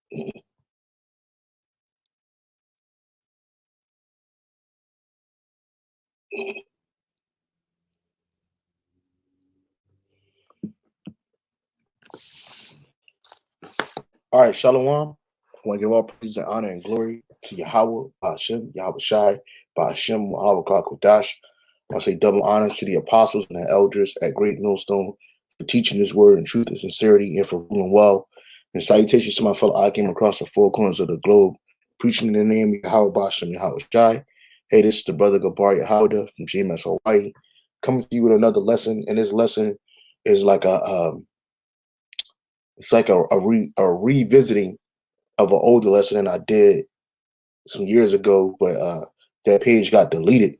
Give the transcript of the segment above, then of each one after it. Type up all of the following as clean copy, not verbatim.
All right, Shalom. I want to give all praise and honor and glory to Yahweh, Hashem, Yahweh Shai, Hashem, Yahweh Kodash. I want to say double honors to the apostles and the elders at Great Millstone for teaching this word in truth and sincerity and for ruling well. And salutations to my fellow I came across the four corners of the globe, preaching in the name of Yahweh Hashem, Yahweh Shai. Hey, this is the brother Gabar Yahweh from GMS Hawaii, coming to you with another lesson. And this lesson is like a revisiting of an older lesson than I did some years ago, but that page got deleted.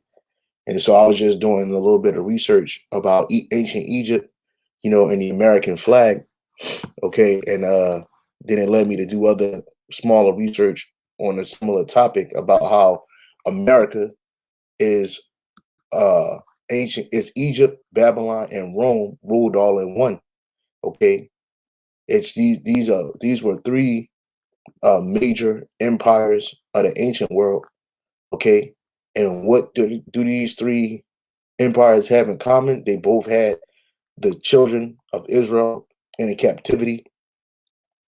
And so I was just doing a little bit of research about ancient Egypt, and the American flag. Okay. And then it led me to do other smaller research on a similar topic about how America is is Egypt, Babylon, and Rome ruled all in one. Okay. It's these were three major empires of the ancient world. Okay. And what do these three empires have in common? They both had the children of Israel in a captivity,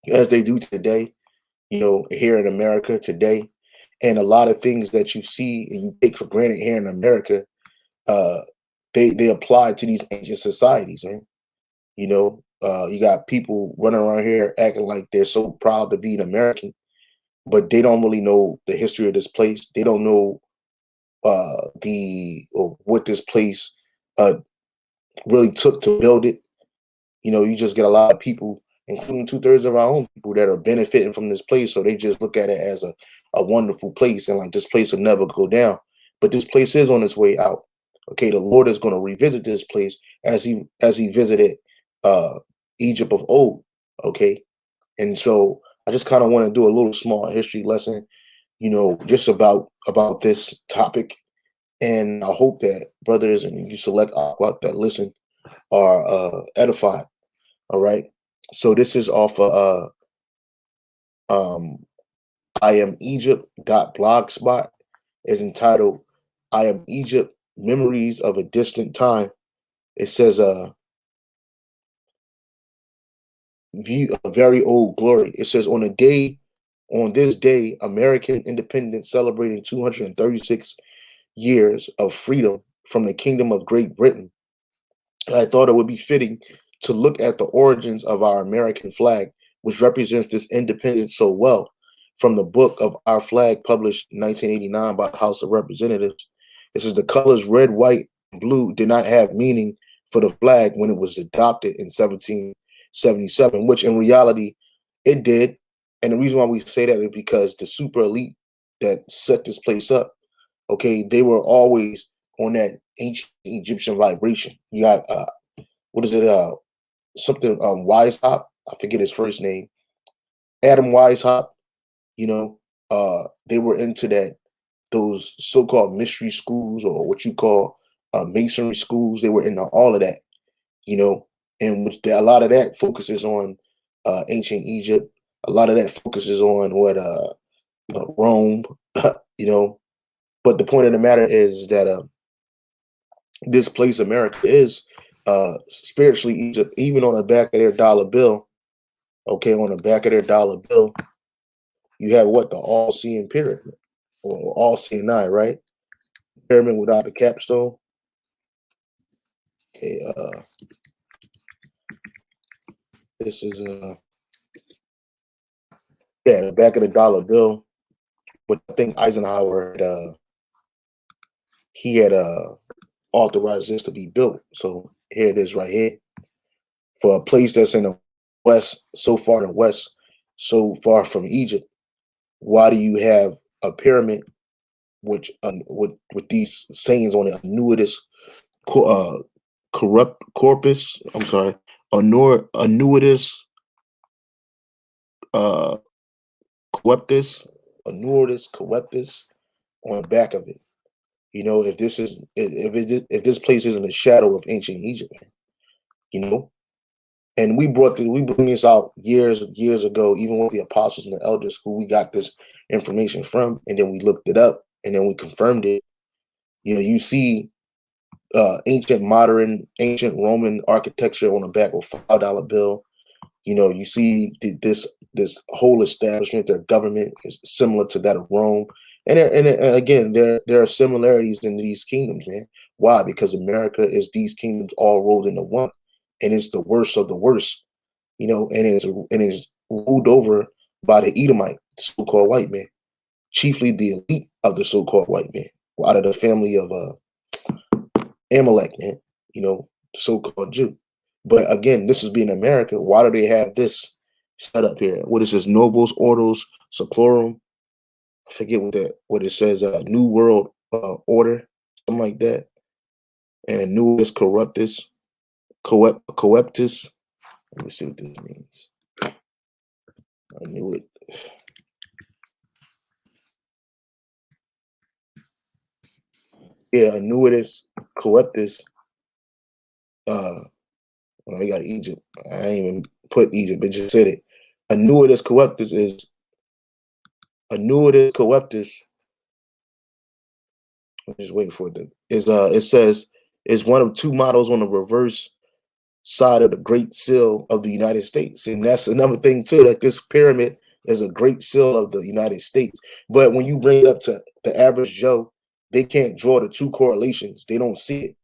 as they do today, here in America today. And a lot of things that you see and you take for granted here in America, uh, they apply to these ancient societies, man. You got people running around here acting like they're so proud to be an American, but they don't really know the history of this place. They don't know or what this place uh, really took to build it. You just get a lot of people, including 2/3 of our own people, that are benefiting from this place. So they just look at it as a wonderful place, and like this place will never go down. But this place is on its way out. Okay, the Lord is going to revisit this place as he visited uh, Egypt of old. Okay, and so I just kind of want to do a little small history lesson, just about this topic. And I hope that brothers and you select Aqua that listen are edified. All right. So this is off of I am Egypt.blogspot, is entitled I am Egypt, Memories of a Distant Time. It says view a very old glory. It says on this day, American independence celebrating 236 years of freedom from the Kingdom of Great Britain. I thought it would be fitting to look at the origins of our American flag, which represents this independence so well. From the book of our flag, published in 1989 by the House of Representatives, it says the colors red, white, and blue did not have meaning for the flag when it was adopted in 1777, which in reality it did. And the reason why we say that is because the super elite that set this place up, okay, they were always on that ancient Egyptian vibration. You got what is it? Something Weishaupt. I forget his first name. Adam Weishaupt. They were into those so-called mystery schools, or what you call masonry schools. They were into all of that. And a lot of that focuses on ancient Egypt. A lot of that focuses on what Rome. you know. But the point of the matter is that this place America is spiritually Egypt. Even on the back of their dollar bill, okay, on the back of their dollar bill, you have what? The all-seeing pyramid, or all-seeing eye, right? Pyramid without the capstone. Okay, this is yeah, the back of the dollar bill. But I think Eisenhower had, he had authorized this to be built. So here it is, right here, for a place that's in the west, so far in the west, so far from Egypt. Why do you have a pyramid which with these sayings on it? Annuitus corrupt corpus. I'm sorry, annuitus uh corruptus, annuitus corruptus on the back of it. If this is if this place isn't a shadow of ancient Egypt, you know. And we bring this out years ago, even with the apostles and the elders who we got this information from, and then we looked it up and then we confirmed it. You know, you see ancient Roman architecture on the back of a $5 bill. You know, you see this whole establishment, their government is similar to that of Rome. And again, there are similarities in these kingdoms, man. Why? Because America is these kingdoms all rolled into one, and it's the worst of the worst, you know, and it's ruled over by the Edomite, the so-called white man, chiefly the elite of the so-called white man, out of the family of Amalek, man, you know, so-called Jew. But again, this is being America. Why do they have this set up here? What is this? Novus Ordos Seclorum. I forget what it says. New World Order, something like that. And Newis Corruptus, Coeptus. Let me see what this means. I knew it. Yeah, Annuitus Coeptus. Well, they got Egypt. I ain't even put Egypt, it just said it. Annuitus Coeptus is Annuitus Coeptus. I'm just waiting for it. It says it's one of two models on the reverse side of the Great Seal of the United States, and that's another thing too. That this pyramid is a Great Seal of the United States. But when you bring it up to the average Joe, they can't draw the two correlations. They don't see it.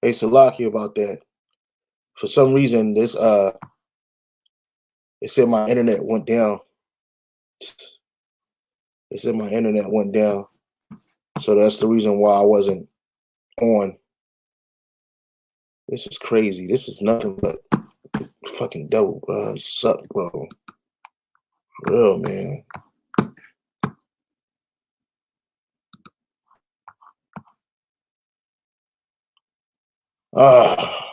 Hey, Salaki, about that. For some reason, this it said my internet went down. It said my internet went down. So that's the reason why I wasn't on. This is crazy. This is nothing but fucking devil, bro. You suck, bro. For real, man. Ah.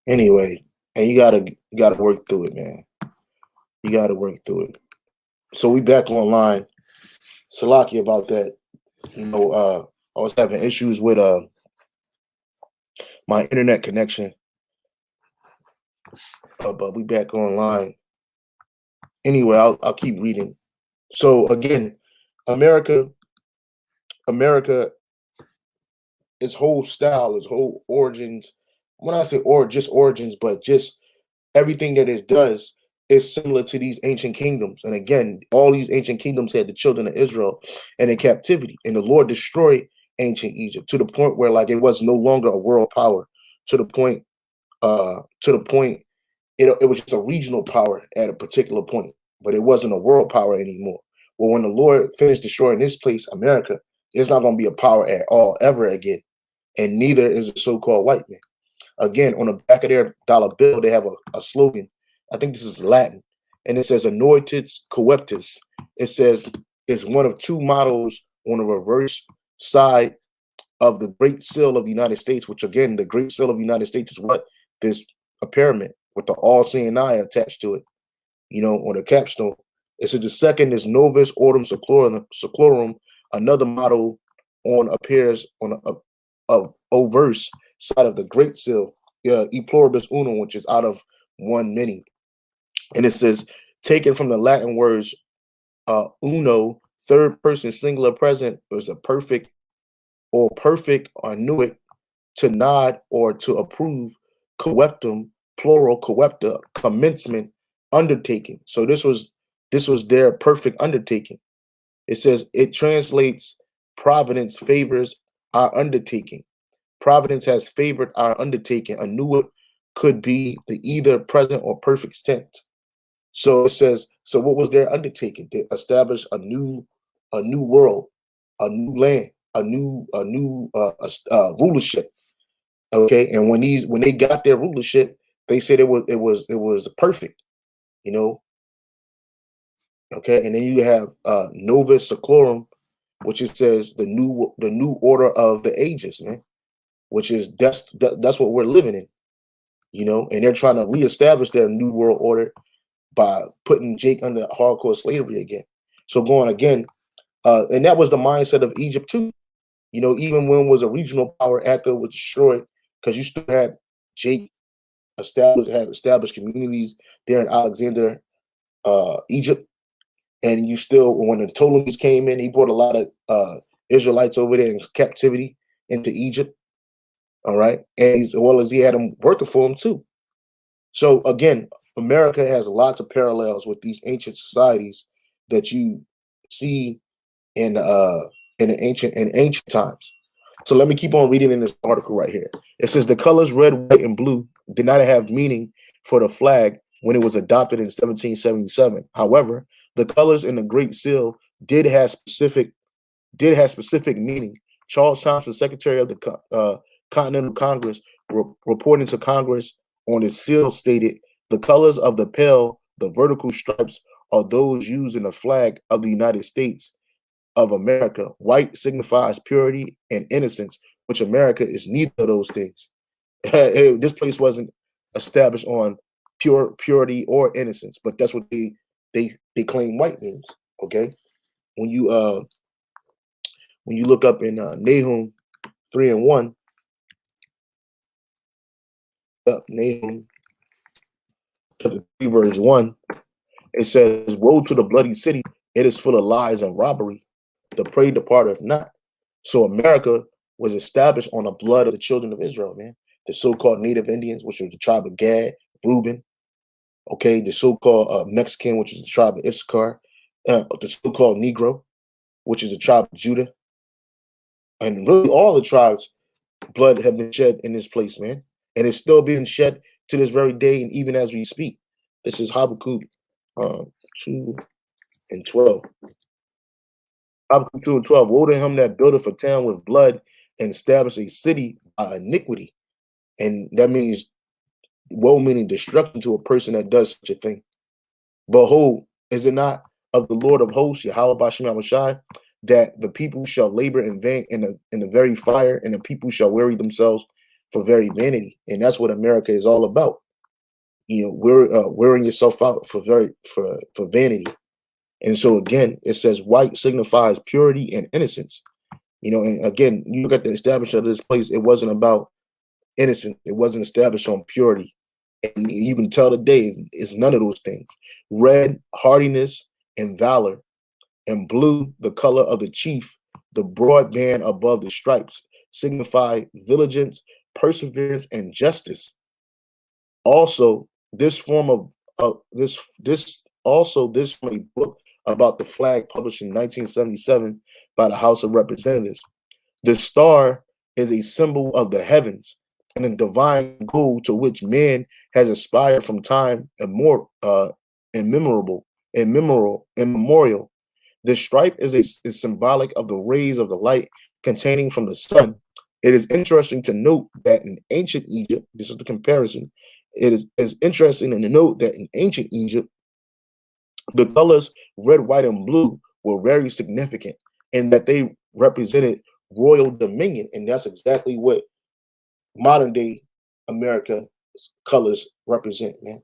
Anyway, and you gotta work through it, man. You gotta work through it. So we back online. Salaki about that. I was having issues with my internet connection, but we back online. Anyway, I'll keep reading. So again, America, America, its whole style, its whole origins. When I say just origins, but just everything that it does is similar to these ancient kingdoms. And again, all these ancient kingdoms had the children of Israel and in captivity. And the Lord destroyed ancient Egypt to the point where like it was no longer a world power, to the point, it was just a regional power at a particular point, but it wasn't a world power anymore. Well, when the Lord finished destroying this place, America, it's not going to be a power at all ever again. And neither is the so-called white man. Again, on the back of their dollar bill, they have a slogan. I think this is Latin, and it says "Anointis Coeptis." It says it's one of two models on the reverse side of the Great Seal of the United States, which again, the Great Seal of the United States is what? This a pyramid with the all-seeing eye attached to it, on the capstone. It says the second is Novus Ordo Seclorum. Another model appears on a obverse side of the Great Seal, E pluribus unum, which is out of one many. And it says, taken from the Latin words uno, third person singular present, was a perfect or nuit, to nod or to approve, coeptum, plural coepta, commencement, undertaking. So this was their perfect undertaking. It says it translates providence favors our undertaking. Providence has favored our undertaking. A new could be the either present or perfect tense. So it says, so what was their undertaking? They established a new world, a new land, a new rulership. Okay, and when they got their rulership, they said it was perfect. You know, okay, and then you have Novus Seclorum, which it says the new order of the ages, man. Which is that's what we're living in, and they're trying to reestablish their new world order by putting Jake under hardcore slavery again. So going again, and that was the mindset of Egypt too. Even when it was a regional power after it was destroyed, because you still had Jake established communities there in Alexander, Egypt, and you still when the Ptolemies came in, he brought a lot of Israelites over there in captivity into Egypt. All right, and as well as he had them working for him too. So again, America has lots of parallels with these ancient societies that you see in ancient times. So let me keep on reading in this article right here. It says the colors red, white, and blue did not have meaning for the flag when it was adopted in 1777. However, the colors in the Great Seal did have specific meaning. Charles Thompson, Secretary of the Continental Congress, reporting to Congress on its seal, stated the colors of the pale, the vertical stripes, are those used in the flag of the United States of America. White signifies purity and innocence, which America is neither of those things. This place wasn't established on purity or innocence, but that's what they claim white means. Okay, when you look up in Nahum 3:1, Nahum chapter 3 verse 1, it says, "Woe to the bloody city! It is full of lies and robbery. The prey departeth not." So America was established on the blood of the children of Israel, man. The so-called Native Indians, which was the tribe of Gad, Reuben. Okay, the so-called Mexican, which is the tribe of Issachar. The so-called Negro, which is the tribe of Judah, and really all the tribes blood have been shed in this place, man. And it's still being shed to this very day, and even as we speak. This is Habakkuk 2 and 12. Habakkuk 2 and 12. Woe to him that buildeth a town with blood and establish a city by iniquity. And that means woe meaning destruction to a person that does such a thing. Behold, is it not of the Lord of hosts, Yahweh Bashem Yahushai, that the people shall labor in vain in the very fire, and the people shall weary themselves for very vanity. And that's what America is all about. You know, wearing yourself out for vanity. And so again, it says white signifies purity and innocence. You know, and again, you look at the establishment of this place, it wasn't about innocence. It wasn't established on purity. And you can tell today it's none of those things. Red, hardiness and valor, and blue, the color of the chief, the broad band above the stripes, signify diligence, perseverance, and justice. Also, this form of this from a book about the flag published in 1977 by the House of Representatives. The star is a symbol of the heavens and a divine goal to which man has aspired from time immemorial. The stripe is symbolic of the rays of the light containing from the sun. It is interesting to note that in ancient Egypt, this is the comparison. It is interesting to note that in ancient Egypt, the colors red, white, and blue were very significant in that they represented royal dominion, and that's exactly what modern day America colors represent, man.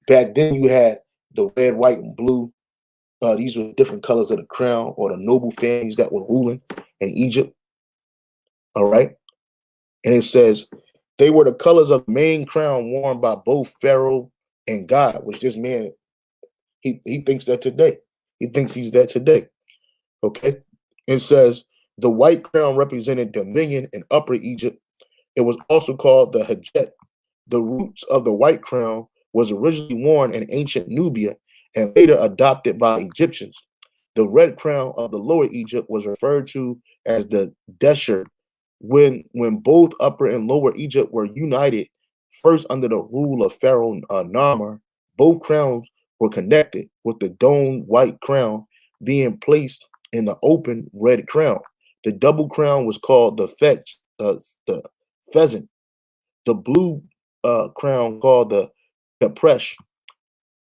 Back then, you had the red, white, and blue. These were different colors of the crown or the noble families that were ruling in Egypt. All right. And it says they were the colors of the main crown worn by both Pharaoh and God, which this man, he thinks that today. He thinks he's that today. Okay. It says the white crown represented dominion in Upper Egypt. It was also called the Hajet. The roots of the white crown was originally worn in ancient Nubia and later adopted by Egyptians. The red crown of the Lower Egypt was referred to as the Desher. When both Upper and Lower Egypt were united, first under the rule of Pharaoh Narmer, both crowns were connected, with the domed white crown being placed in the open red crown. The double crown was called the pheasant. The blue crown, called the Kapresh,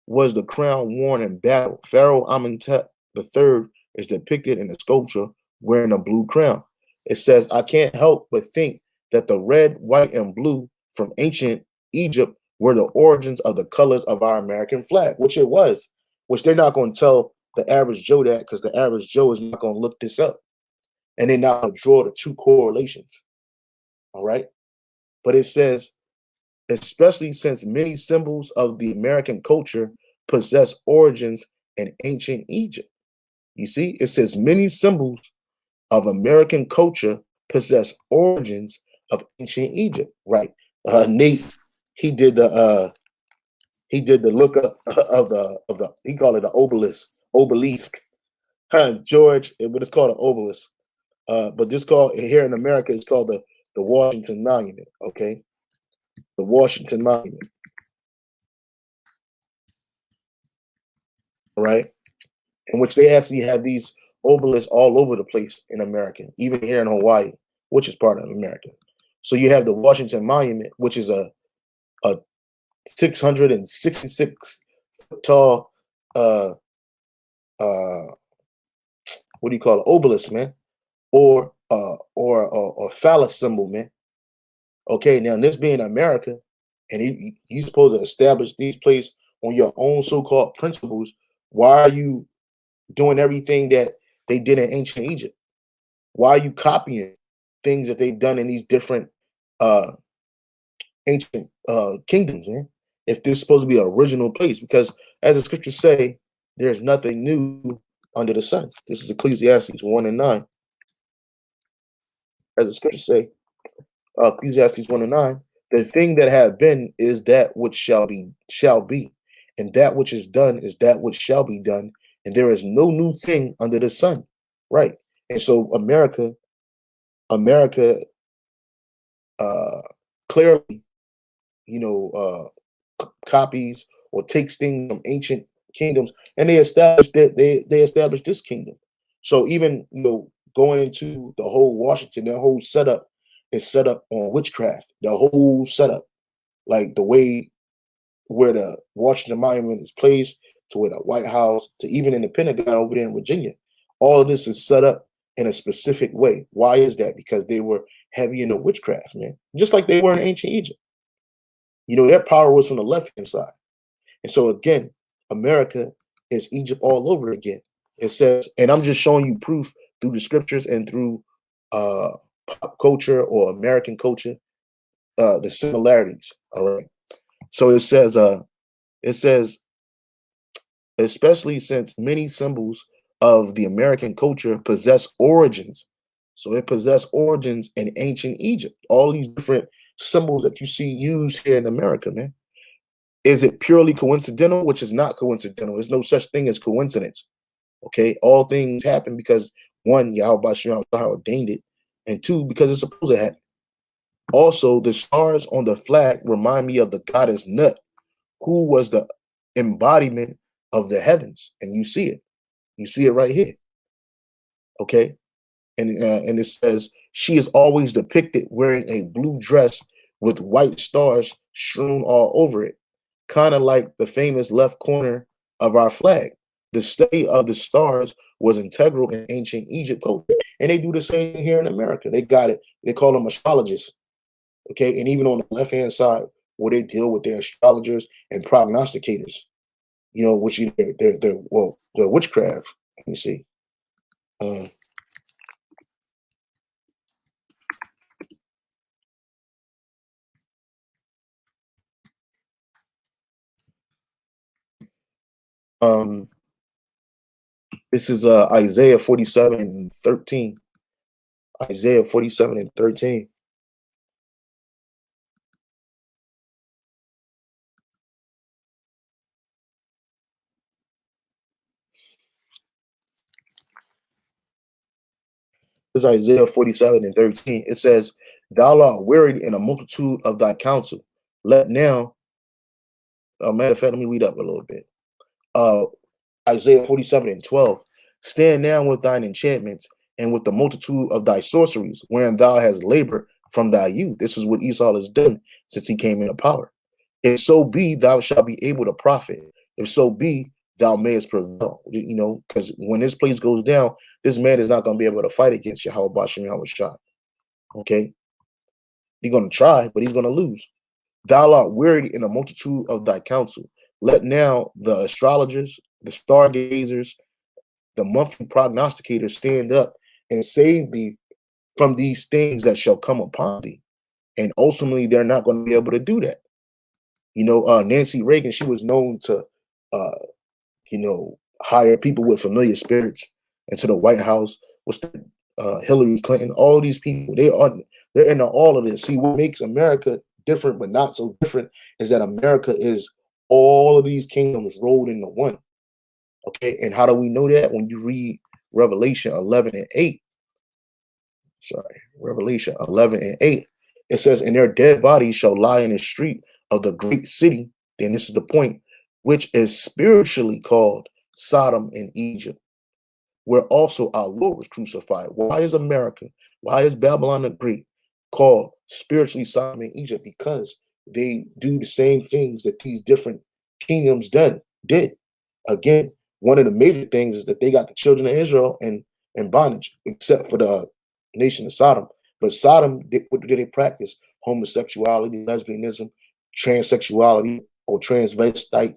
was the crown worn in battle. Pharaoh Amenhotep III is depicted in the sculpture wearing a blue crown. It says, I can't help but think that the red, white, and blue from ancient Egypt were the origins of the colors of our American flag, which it was, which they're not going to tell the average Joe that, because the average Joe is not going to look this up. And they're not going to draw the two correlations. All right. But it says, especially since many symbols of the American culture possess origins in ancient Egypt. You see, it says many symbols of American culture possess origins of ancient Egypt, right? Nate, he did the lookup of the he called it an obelisk. George, but it's called an obelisk. But this called here in America, it's called the Washington Monument. Okay, the Washington Monument. Right, in which they actually have these obelisks all over the place in America, even here in Hawaii, which is part of America. So you have the Washington Monument, which is a 666 foot tall what do you call it, obelisk, man, or phallus symbol, man. Okay, now this being America, and you supposed to establish these places on your own so-called principles. Why are you doing everything that they did in ancient Egypt? Why are you copying things that they've done in these different uh ancient kingdoms, man? If this is supposed to be an original place, because as the scriptures say, there's nothing new under the sun. This is Ecclesiastes 1 and 9. As the scriptures say, Ecclesiastes 1 and 9, the thing that have been is that which shall be, and that which is done is that which shall be done, and there is no new thing under the sun. Right. And so America clearly, copies or takes things from ancient kingdoms, and they established this kingdom. So even going into the whole Washington, that whole setup is set up on witchcraft. The whole setup, like the way where the Washington Monument is placed, to where the White House, to even in the Pentagon over there in Virginia, all of this is set up in a specific way. Why is that? Because they were heavy into witchcraft, man. Just like they were in ancient Egypt. Their power was from the left hand side. And so again, America is Egypt all over again. It says, and I'm just showing you proof through the scriptures and through pop culture or American culture, the similarities. All right. So it says, especially since many symbols of the American culture possess origins. So it possessed origins in ancient Egypt. All these different symbols that you see used here in America, man. Is it purely coincidental? Which is not coincidental. There's no such thing as coincidence. Okay, all things happen because one, Yahweh Shem ordained it, and two, because it's supposed to happen. Also, the stars on the flag remind me of the goddess Nut, who was the embodiment of the heavens, and you see it. You see it right here. Okay, and it says she is always depicted wearing a blue dress with white stars strewn all over it, kind of like the famous left corner of our flag. The study of the stars was integral in ancient Egypt culture, and they do the same thing here in America. They got it. They call them astrologists. Okay, and even on the left hand side, where they deal with their astrologers and prognosticators, which they're witchcraft. Let me see. This is Isaiah 47 and 13. Isaiah 47 and 13. This is Isaiah 47 and 13. It says, "Thou art wearied in a multitude of thy counsel. Let now," matter of fact, let me read up a little bit. Isaiah 47 and 12. "Stand now with thine enchantments and with the multitude of thy sorceries, wherein thou hast labored from thy youth." This is what Esau has done since he came into power. "If so be, thou shalt be able to profit. If so be, thou mayest prevail." Because when this place goes down, this man is not going to be able to fight against Yahweh Bashem Yahweh Shah. Okay? He's going to try, but he's going to lose. "Thou art wearied in a multitude of thy counsel. Let now the astrologers, the stargazers, the monthly prognosticators stand up and save thee from these things that shall come upon thee." And ultimately, they're not going to be able to do that. Nancy Reagan, she was known to, hire people with familiar spirits into the White House. What's the Hillary Clinton? All these people, they're into all of this. See, what makes America different, but not so different, is that America is all of these kingdoms rolled into one. Okay, and how do we know that? When you read Revelation 11 and 8. Sorry, Revelation 11 and 8. It says, "And their dead bodies shall lie in the street of the great city." Then this is the point, "which is spiritually called Sodom and Egypt, where also our Lord was crucified." Why is America, why is Babylon the Great called spiritually Sodom and Egypt? Because they do the same things that these different kingdoms did. Again, one of the major things is that they got the children of Israel in bondage, except for the nation of Sodom. But Sodom, what did they practice? Homosexuality, lesbianism, transsexuality, or transvestitism.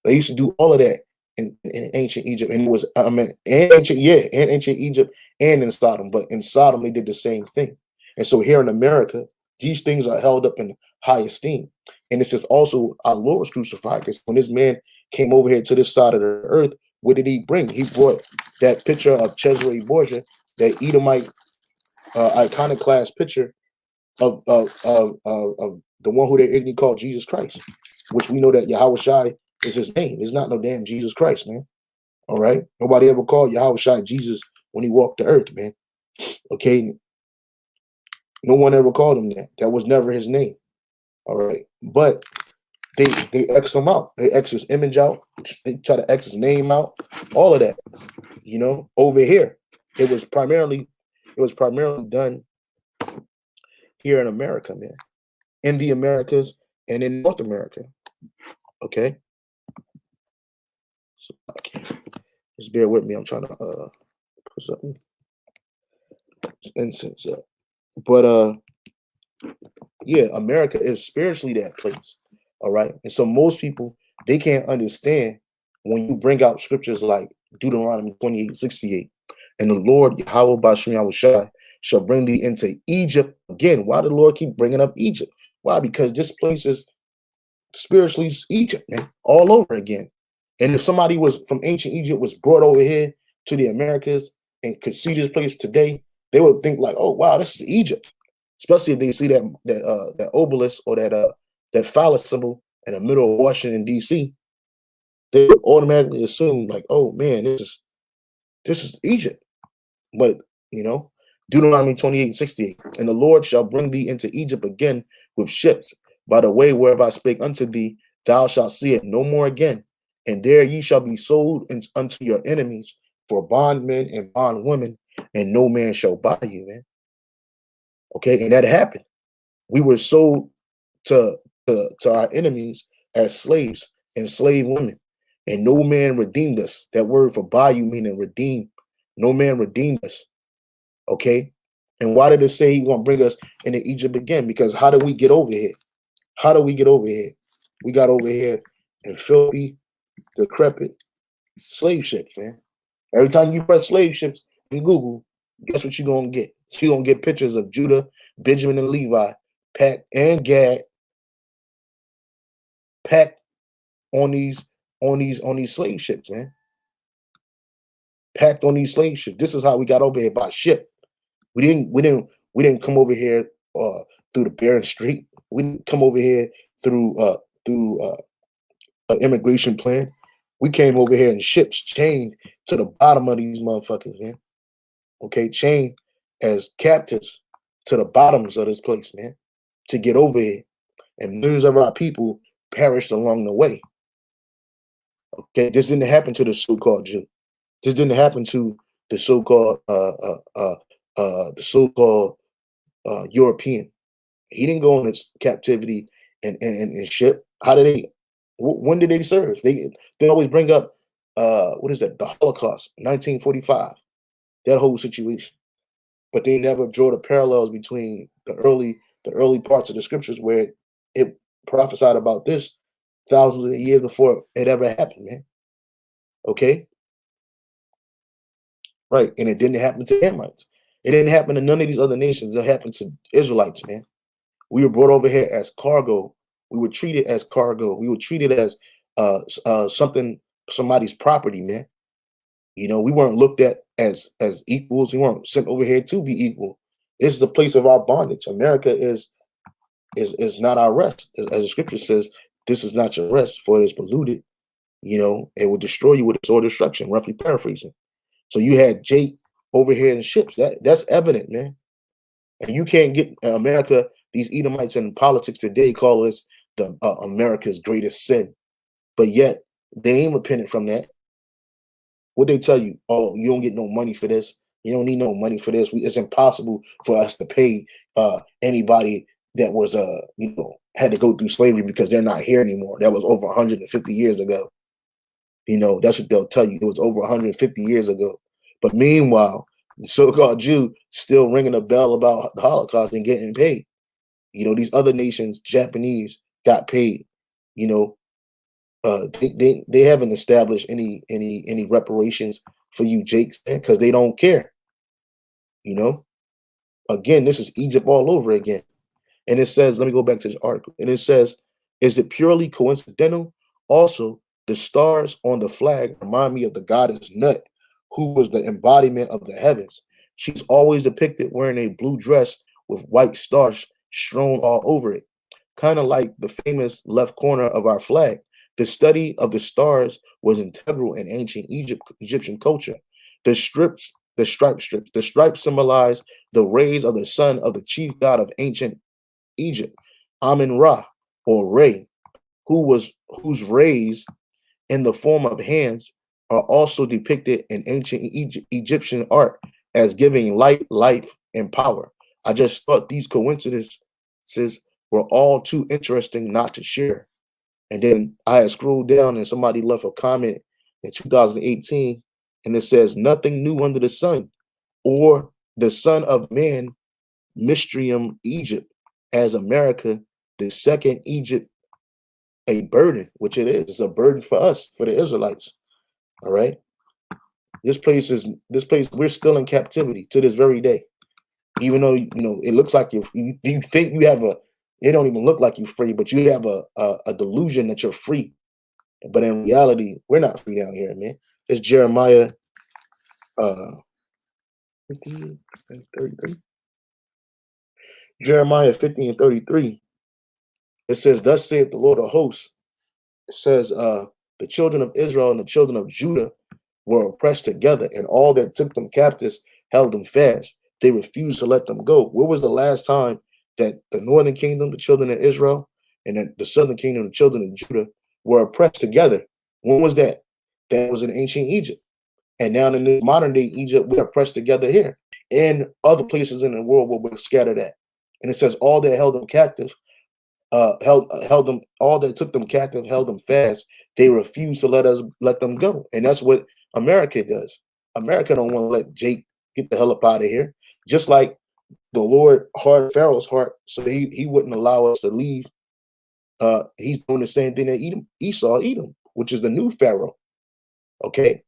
They used to do all of that in ancient Egypt, and it was and ancient Egypt and in Sodom. But in Sodom, they did the same thing. And so here in America, these things are held up in high esteem. And this is also our Lord was crucified, because when this man came over here to this side of the earth, what did he bring? He brought that picture of Cesare Borgia, that Edomite iconoclast picture of the one who they ignorantly called Jesus Christ, which we know that Yahweh Shai is his name. It's not no damn Jesus Christ, man. All right. Nobody ever called Yahweh Shai Jesus when he walked the earth, man. Okay. No one ever called him that. That was never his name. All right. But they X him out. They X his image out. They try to X his name out. All of that. You know, over here, it was primarily done here in America, man, in the Americas and in North America. Okay, so I can't. Just bear with me. I'm trying to put something incense up. But yeah, America is spiritually that place. All right. And so most people, they can't understand when you bring out scriptures like Deuteronomy 28:68, and the Lord Yahweh Bashem Yahushai shall bring thee into Egypt again. Why did the Lord keep bringing up Egypt? Why? Because this place is spiritually Egypt, man, all over again. And if somebody was from ancient Egypt was brought over here to the Americas and could see this place today, they would think like, oh wow, this is Egypt. Especially if they see that obelisk or that phallus symbol in the middle of Washington D.C., they would automatically assume like, oh man, this is Egypt. But you know, Deuteronomy 28:68, and the Lord shall bring thee into Egypt again with ships by the way whereof I spake unto thee, thou shalt see it no more again. And there ye shall be sold unto your enemies for bondmen and bondwomen, and no man shall buy you, man. Okay, and that happened. We were sold to our enemies as slaves and slave women, and no man redeemed us. That word for buy you meaning redeem. No man redeemed us. Okay, and why did it say he's gonna bring us into Egypt again? Because how did we get over here? How do we get over here? We got over here in filthy, decrepit slave ships, man. Every time you press slave ships in Google, guess what you're gonna get? You're gonna get pictures of Judah, Benjamin, and Levi, packed and Gad, packed on these slave ships, man. Packed on these slave ships. This is how we got over here by ship. We didn't come over here through the Bering Strait. We didn't come over here through an immigration plan. We came over here in ships chained to the bottom of these motherfuckers, man. Okay, chained as captives to the bottoms of this place, man, to get over here. And millions of our people perished along the way. Okay, this didn't happen to the so-called Jew. This didn't happen to the so-called European. He didn't go in his captivity and ship. How did they? When did they serve? They always bring up what is that? The Holocaust, 1945. That whole situation, but they never draw the parallels between the early parts of the scriptures where it prophesied about this thousands of years before it ever happened, man. Okay, right, and it didn't happen to Hamites. It didn't happen to none of these other nations. It happened to Israelites, man. We were brought over here as cargo. We were treated as cargo. We were treated as somebody's property, man. You know, we weren't looked at as equals. We weren't sent over here to be equal. This is the place of our bondage. America is not our rest. As the scripture says, this is not your rest, for it is polluted. You know, it will destroy you with its own destruction, roughly paraphrasing. So you had Jake over here in ships. That's evident, man. And you can't get America, these Edomites in politics today call us the America's greatest sin. But yet they ain't repentant from that. What they tell you? Oh, you don't get no money for this. You don't need no money for this. It's impossible for us to pay anybody that was had to go through slavery because they're not here anymore. That was over 150 years ago. You know, that's what they'll tell you. It was over 150 years ago. But meanwhile, the so-called Jew still ringing a bell about the Holocaust and getting paid. You know, these other nations, Japanese, got paid. You know, they haven't established any reparations for you, Jakes, because they don't care. You know, again, this is Egypt all over again. And it says, let me go back to this article. And it says, is it purely coincidental? Also, the stars on the flag remind me of the goddess Nut, who was the embodiment of the heavens. She's always depicted wearing a blue dress with white stars strewn all over it, kind of like the famous left corner of our flag. The study of the stars was integral in ancient Egyptian culture. The stripes symbolize the rays of the sun of the chief god of ancient Egypt, Amun Ra, or Re, whose rays in the form of hands are also depicted in ancient Egyptian art as giving light, life, and power. I just thought these coincidences were all too interesting not to share. And then I had scrolled down and somebody left a comment in 2018 and it says, nothing new under the sun, or the son of man, Mystrium Egypt, as America, the second Egypt, a burden, which it is. It's a burden for us, for the Israelites. All right. This place, we're still in captivity to this very day. Even though, it looks like you think you have it don't even look like you're free, but you have a delusion that you're free. But in reality, we're not free down here, man. It's Jeremiah 50 and 33. Jeremiah 50 and 33. It says, thus saith the Lord of hosts. It says, the children of Israel and the children of Judah were oppressed together, and all that took them captives held them fast. They refused to let them go. Where was the last time that the northern kingdom, the children of Israel, and then the southern kingdom, the children of Judah, were oppressed together? When was that? That was in ancient Egypt. And now in the modern day Egypt, we are pressed together here and other places in the world where we're scattered at. And it says all that held them captive, held them, all that took them captive, held them fast. They refused to let them go. And that's what America does. America don't want to let Jake get the hell up out of here. Just like the Lord hardened Pharaoh's heart so he wouldn't allow us to leave. He's doing the same thing that Edom, which is the new Pharaoh. Okay.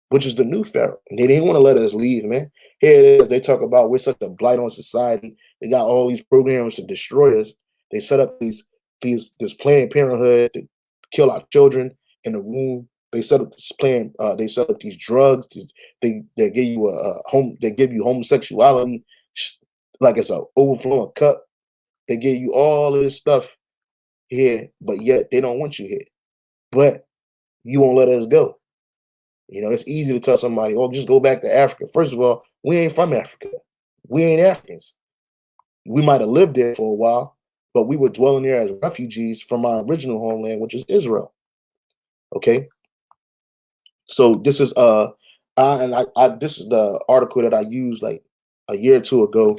Which is the new Pharaoh. And they didn't want to let us leave, man. Here it is. They talk about we're such a blight on society. They got all these programs to destroy us. They set up this Planned Parenthood to kill our children in the womb. They set up this plan. They set up these drugs. They give you They give you homosexuality like it's a overflowing cup. They give you all of this stuff here, but yet they don't want you here. But you won't let us go. It's easy to tell somebody, oh, just go back to Africa. First of all, we ain't from Africa. We ain't Africans. We might have lived there for a while, but we were dwelling there as refugees from our original homeland, which is Israel. Okay. So this is this is the article that I used like a year or two ago,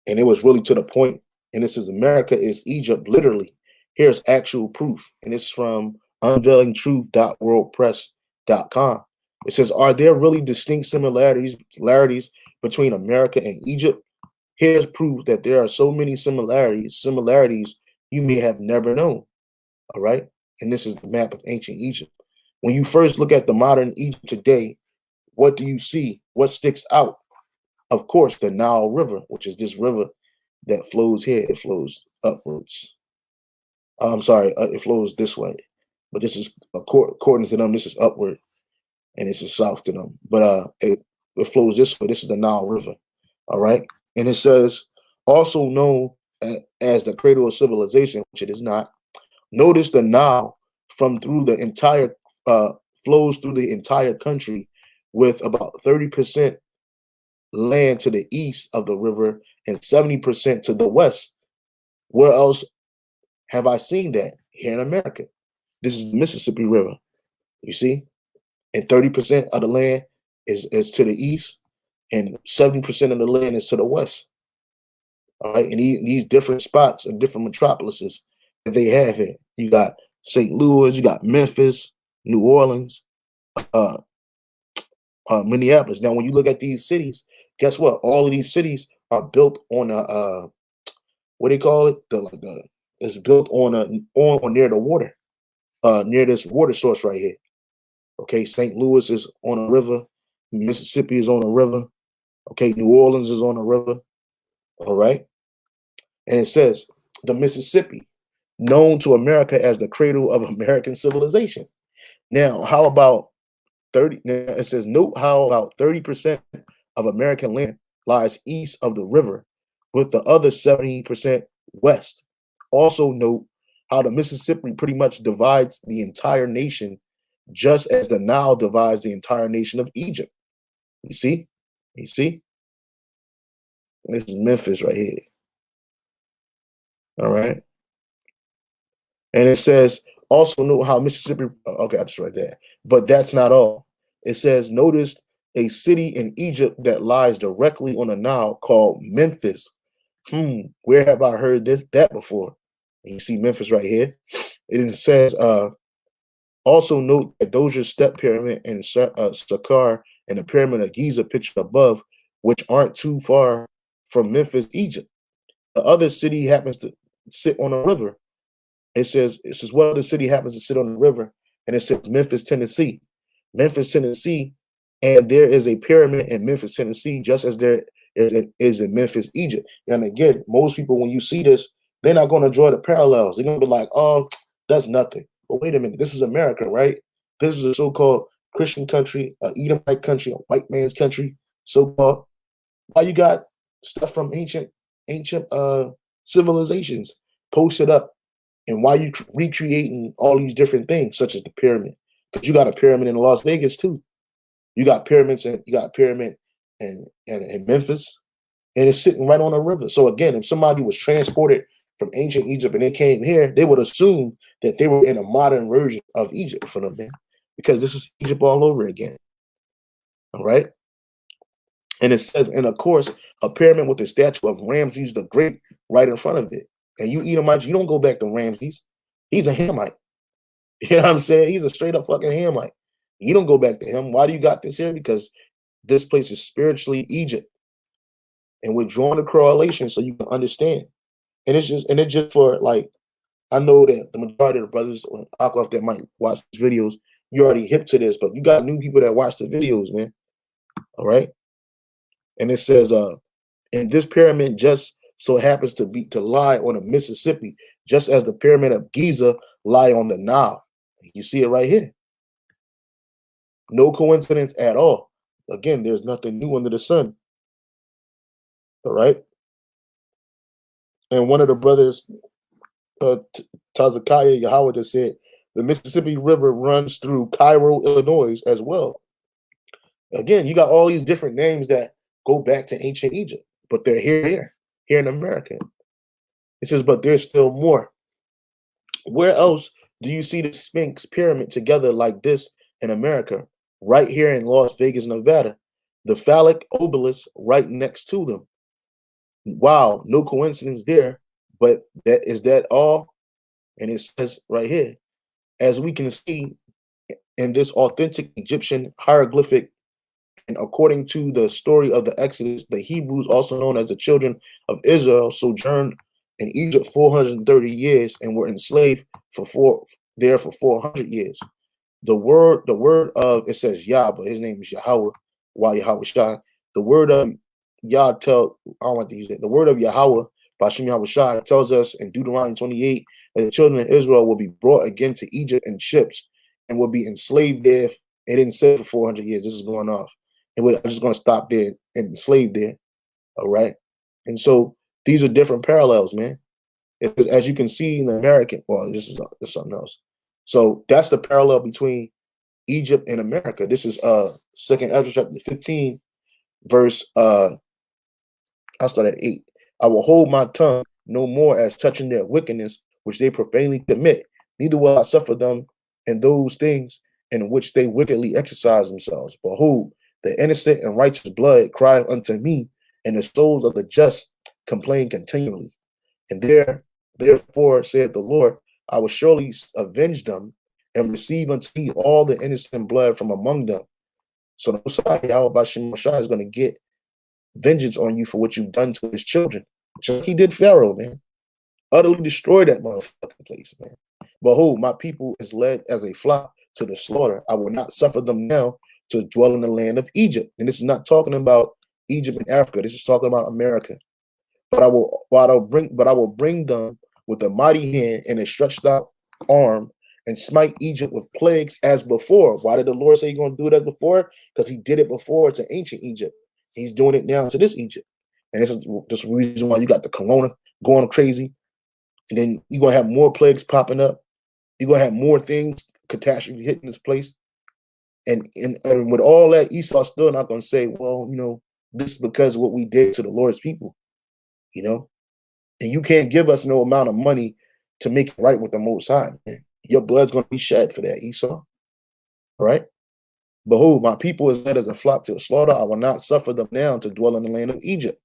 and it was really to the point. And this is America is Egypt, literally. Here's actual proof, and it's from unveilingtruth.worldpress.com. It says, are there really distinct similarities between America and Egypt? Here's proof that there are so many similarities you may have never known. All right. And this is the map of ancient Egypt. When you first look at the modern Egypt today, what do you see? What sticks out? Of course, the Nile River, which is this river that flows here. It flows upwards. I'm sorry, it flows this way. But this is, according to them, this is upward. And this is south to them. But it flows this way. This is the Nile River. All right. And it says, also known as the cradle of civilization, which it is not. Notice the Nile through the entire flows through the entire country with about 30% land to the east of the river and 70% to the west. Where else have I seen that? Here in America. This is the Mississippi River. You see? And 30% of the land is to the east, and 70% of the land is to the west. All right, and these different spots and different metropolises that they have here. You got St. Louis, you got Memphis, New Orleans, Minneapolis. Now, when you look at these cities, guess what? All of these cities are built on a what do you call it? It's built on near the water, near this water source right here. Okay, St. Louis is on a river. Mississippi is on a river. Okay, New Orleans is on a river. All right. And it says, the Mississippi, known to America as the cradle of American civilization. Now, how about 30? Now it says, note how about 30% of American land lies east of the river, with the other 70% west. Also note how the Mississippi pretty much divides the entire nation, just as the Nile divides the entire nation of Egypt. You see? You see? This is Memphis right here. All right. And it says, Also note how Mississippi, okay, I just read that. But that's not all. It says, notice a city in Egypt that lies directly on the Nile called Memphis. Where have I heard that before? And you see Memphis right here. It says, also note that Dojer's step pyramid and Saqqara and the pyramid of Giza pictured above, which aren't too far from Memphis, Egypt. The other city happens to sit on a river. It says what other city happens to sit on the river, and it says Memphis, Tennessee. Memphis, Tennessee, and there is a pyramid in Memphis, Tennessee, just as there is in Memphis, Egypt. And again, most people, when you see this, they're not going to draw the parallels. They're going to be like, oh, that's nothing. But wait a minute, this is America, right? This is a so-called Christian country, a Edomite country, a white man's country, so-called. Why you got stuff from ancient civilizations posted up, and why you recreating all these different things, such as the pyramid? Because you got a pyramid in Las Vegas too. You got pyramids, and you got a pyramid in Memphis, and it's sitting right on a river. So again, if somebody was transported from ancient Egypt and they came here, they would assume that they were in a modern version of Egypt for them, man, because this is Egypt all over again. All right. And it says, and of course, a pyramid with a statue of Ramses the Great right in front of it. And you Edomites, you don't go back to Ramses. He's a Hamite. You know what I'm saying? He's a straight up fucking Hamite. You don't go back to him. Why do you got this here? Because this place is spiritually Egypt. And we're drawing a correlation so you can understand. And it's just for like, I know that the majority of the brothers on Aquaf that might watch these videos, you're already hip to this, but you got new people that watch the videos, man. All right. And it says, and this pyramid just so happens to lie on the Mississippi, just as the pyramid of Giza lie on the Nile. You see it right here. No coincidence at all. Again, there's nothing new under the sun. All right. And one of the brothers, Tazakaya Yahweh, just said the Mississippi River runs through Cairo, Illinois, as well. Again, you got all these different names that go back to ancient Egypt, but they're here in America. It says, but there's still more. Where else do you see the Sphinx pyramid together like this in America? Right here in Las Vegas, Nevada. The phallic obelisk right next to them. Wow, no coincidence there. But that all? And it says right here, as we can see in this authentic Egyptian hieroglyphic, and according to the story of the Exodus, the Hebrews, also known as the children of Israel, sojourned in Egypt 430 years and were enslaved for 400 years. The word of, it says Yah, but his name is Yahweh, while Yahweh Shai. The word of Yah I don't want to use it. The word of Yahweh, Bashim Yahweh Shai, tells us in Deuteronomy 28 that the children of Israel will be brought again to Egypt in ships and will be enslaved there. It didn't say for 400 years. This is going off. And I'm just going to stop there and enslaved there. All right. And so these are different parallels, man. It's, as you can see in the American, well, this is something else. So that's the parallel between Egypt and America. This is Second Ezra chapter 15, verse I'll start at 8. I will hold my tongue no more as touching their wickedness, which they profanely commit, neither will I suffer them in those things in which they wickedly exercise themselves. Behold, the innocent and righteous blood cry unto me, and the souls of the just complain continually. And therefore, said the Lord, I will surely avenge them and receive unto me all the innocent blood from among them. So the Messiah, Yahweh Shai, is going to get vengeance on you for what you've done to his children. Just like he did Pharaoh, man. Utterly destroy that motherfucking place, man. Behold, my people is led as a flock to the slaughter. I will not suffer them now to dwell in the land of Egypt. And this is not talking about Egypt and Africa. This is talking about America. But I will bring them with a mighty hand and a stretched out arm and smite Egypt with plagues as before. Why did the Lord say he's going to do that before? Because he did it before to ancient Egypt. He's doing it now to this Egypt. And this is just the reason why you got the corona going crazy. And then you're going to have more plagues popping up. You're going to have more things, catastrophe hitting this place. And with all that, Esau's still not going to say, well, this is because of what we did to the Lord's people, and you can't give us no amount of money to make it right with the Most High, man. Your blood's going to be shed for that, Esau. All right. Behold, my people is led as a flock to a slaughter. I will not suffer them now to dwell in the land of Egypt.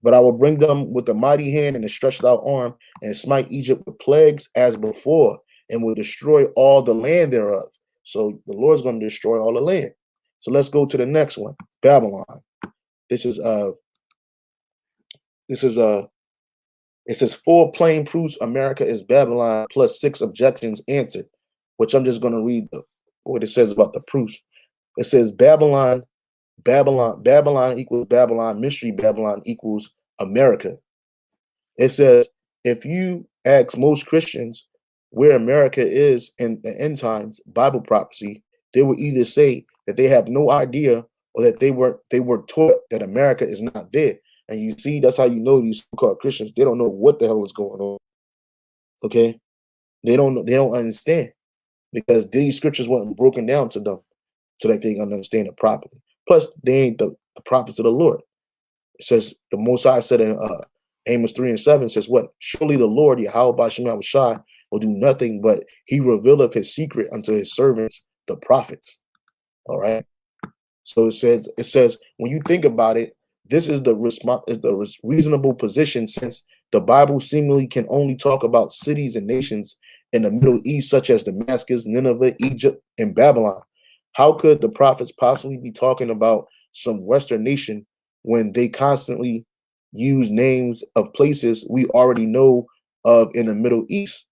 But I will bring them with a mighty hand and a stretched out arm, and smite Egypt with plagues as before, and will destroy all the land thereof. So the Lord's going to destroy all the land. So let's go to the next one, Babylon. This is this is it says 4 plain proofs America is Babylon plus 6 objections answered, which I'm just going to read what it says about the proofs. It says Babylon equals Babylon, mystery Babylon equals America. It says, if you ask most Christians where America is in the end times Bible prophecy, they will either say that they have no idea or that they were taught that America is not there. And you see, that's how you know these so-called Christians, they don't know what the hell is going on. Okay? They don't understand because these scriptures weren't broken down to them so that they can understand it properly. Plus, they ain't the prophets of the Lord. It says the Most High said in Amos 3:7 says, what? Surely the Lord, Yahweh Bashim Shai, will do nothing but he revealeth his secret unto his servants, the prophets. All right. So it says, when you think about it, this is the reasonable position, since the Bible seemingly can only talk about cities and nations in the Middle East, such as Damascus, Nineveh, Egypt, and Babylon. How could the prophets possibly be talking about some Western nation when they constantly use names of places we already know of in the Middle East?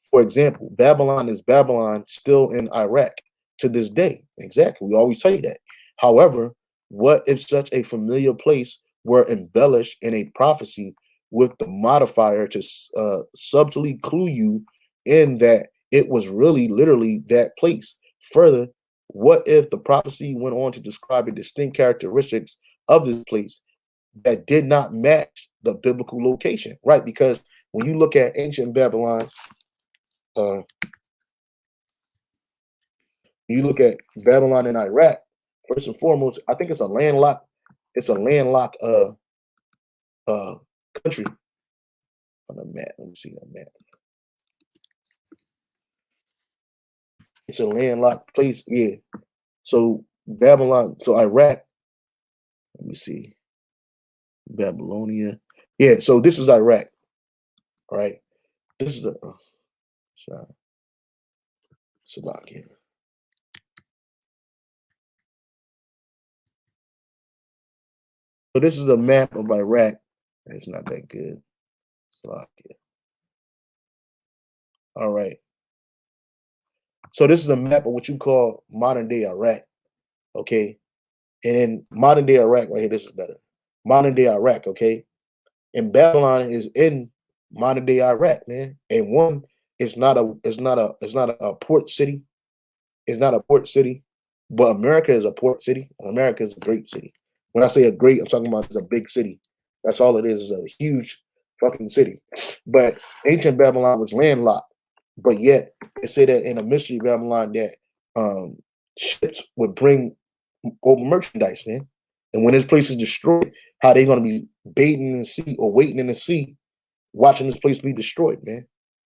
For example, Babylon is Babylon still in Iraq to this day. Exactly. We always tell you that. However, what if such a familiar place were embellished in a prophecy with the modifier to subtly clue you in that it was really literally that place? Further, what if the prophecy went on to describe the distinct characteristics of this place that did not match the biblical location? Right? Because when you look at ancient Babylon, uh, you look at Babylon and Iraq, first and foremost, I think it's a landlocked uh country on the map. Let me see the map. It's a landlocked place, yeah. So Babylon, so Iraq, let me see. Babylonia. Yeah, so this is Iraq, all right? This is a Salakia. So this is a map of Iraq. It's not that good. Salakia. All right. So this is a map of what you call modern day Iraq. Okay. And in modern day Iraq, right here, this is better. Modern day Iraq, okay? And Babylon is in modern day Iraq, man. And one, it's not a port city. It's not a port city, but America is a port city. America is a great city. When I say a great, I'm talking about it's a big city. That's all it is a huge fucking city. But ancient Babylon was landlocked. But yet it said that in a mystery Babylon that um ships would bring over merchandise, man. And when this place is destroyed, how they gonna be baiting in the sea or waiting in the sea, watching this place be destroyed, man.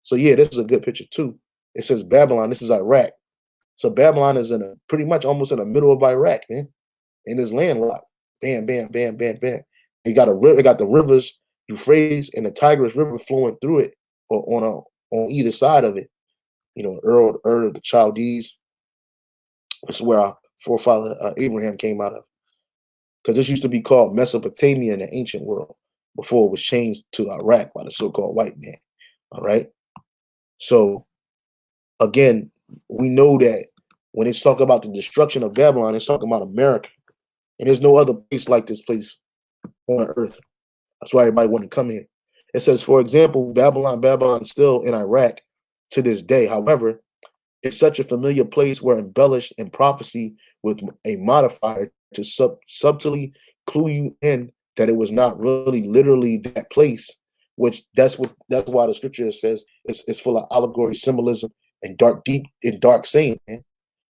So yeah, this is a good picture too. It says Babylon. This is Iraq. So Babylon is in a pretty much almost in the middle of Iraq, man, and it's landlocked. Bam, bam, bam, bam, bam. It got a river. It got the rivers Euphrates and the Tigris River flowing through it, or on either side of it. You know, Ur of the Chaldees. This is where our forefather Abraham came out of, because this used to be called Mesopotamia in the ancient world before it was changed to Iraq by the so-called white man. All right. So again, we know that when it's talking about the destruction of Babylon, it's talking about America. And there's no other place like this place on earth. That's why everybody want to come here. It says, for example, Babylon is still in Iraq to this day. However, it's such a familiar place where embellished in prophecy with a modifier to subtly clue you in that it was not really literally that place, which that's why the scripture says it's full of allegory, symbolism, and dark saying, man,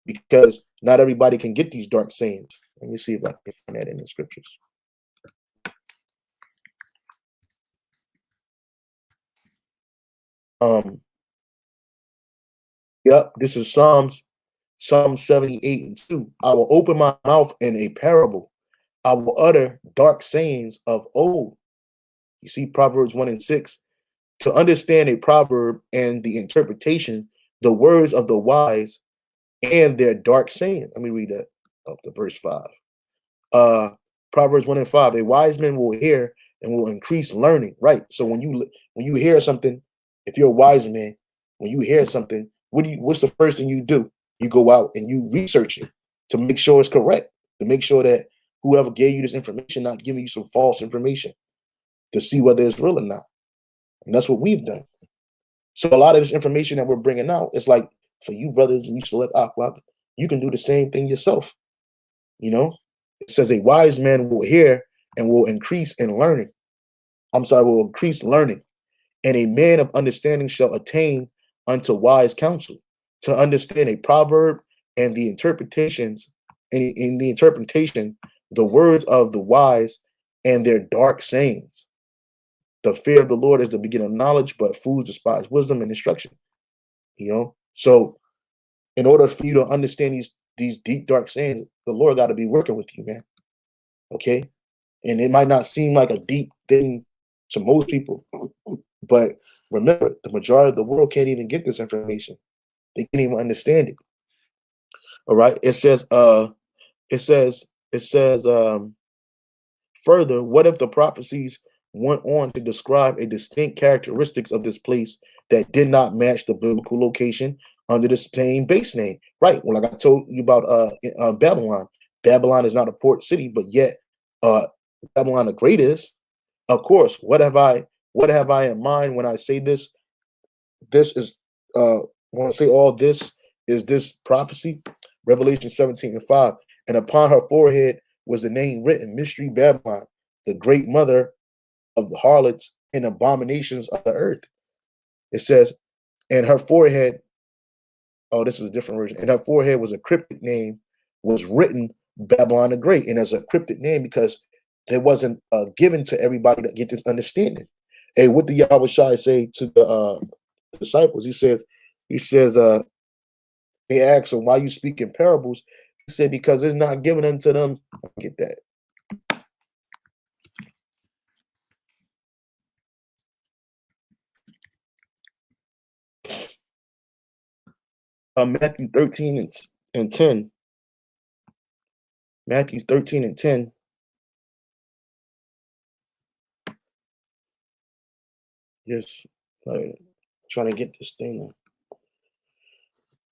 because not everybody can get these dark sayings. Let me see if I can find that in the scriptures. Um, Yep, this is Psalm 78 and 2. I will open my mouth in a parable. I will utter dark sayings of old. You see Proverbs 1 and 6. To understand a proverb and the interpretation, the words of the wise and their dark saying. Let me read that up to verse 5. Uh Proverbs 1 and 5. A wise man will hear and will increase learning. Right. So when you hear something, if you're a wise man, when you hear something, what's the first thing you do? You go out and you research it to make sure it's correct, to make sure that whoever gave you this information not giving you some false information, to see whether it's real or not. And that's what we've done. So a lot of this information that we're bringing out, it's like for you brothers and you select aqua, you can do the same thing yourself. You know, it says a wise man will hear and will increase in learning. I'm sorry, will increase learning, and a man of understanding shall attain unto wise counsel. To understand a proverb and the interpretations, in the interpretation, the words of the wise and their dark sayings. The fear of the Lord is the beginning of knowledge, but fools despise wisdom and instruction. You know, so in order for you to understand these deep dark sayings, the Lord got to be working with you, man. Okay, and it might not seem like a deep thing to most people, but remember, the majority of the world can't even get this information. They can't even understand it. All right. It says, it says, further, what if the prophecies went on to describe a distinct characteristics of this place that did not match the biblical location under the same base name? Right. Well, like I told you about Babylon. Babylon is not a port city, but yet uh Babylon the Great is. Of course, what have I in mind when I say this? This is when I say all this is this prophecy, Revelation 17 and 5. And upon her forehead was the name written, Mystery Babylon, the great mother of the harlots and abominations of the earth. It says, and her forehead, oh, this is a different version. And her forehead was a cryptic name, was written Babylon the Great. And as a cryptic name because it wasn't given to everybody to get this understanding. Hey, what did Yahweh Shai say to the disciples? He says, they asked him, why you speak in parables? He said, because it's not given unto them. Get that. Matthew 13 and 10. Matthew 13 and 10. Just trying to get this thing